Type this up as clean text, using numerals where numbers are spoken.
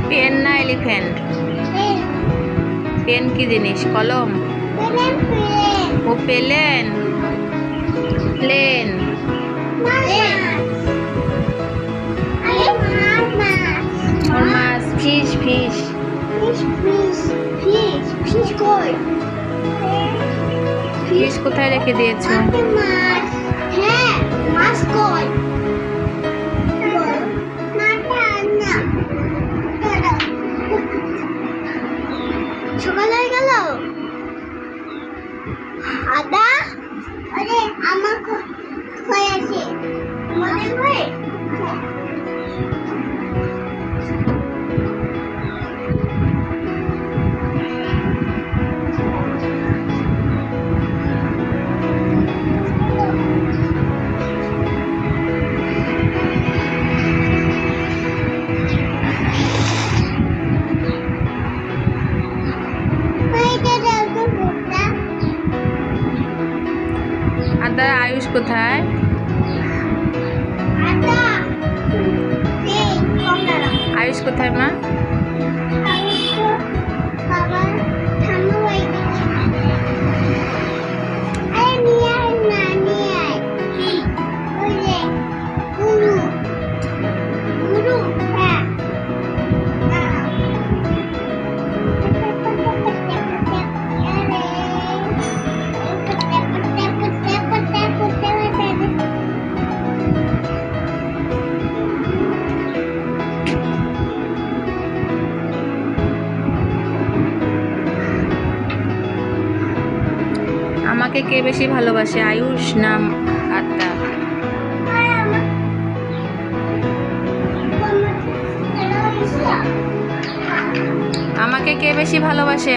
Pen না elephant? Pen কি জিনিস? কলম? ও পেলেন, প্লেন। ওর মাছ ফিশ। ফিশ ফিশ কোথায় রেখে দিয়েছো? সকাল হয়ে গেল। আদা আরে আমার হয়ে আছে মনে হয়। আদা আয়ুষ কোথায়? আয়ুষ কোথায় মা? আমাকে কে বেশি ভালোবাসে, আয়ুষ না আদ্যা? আমাকে কে বেশি ভালোবাসে?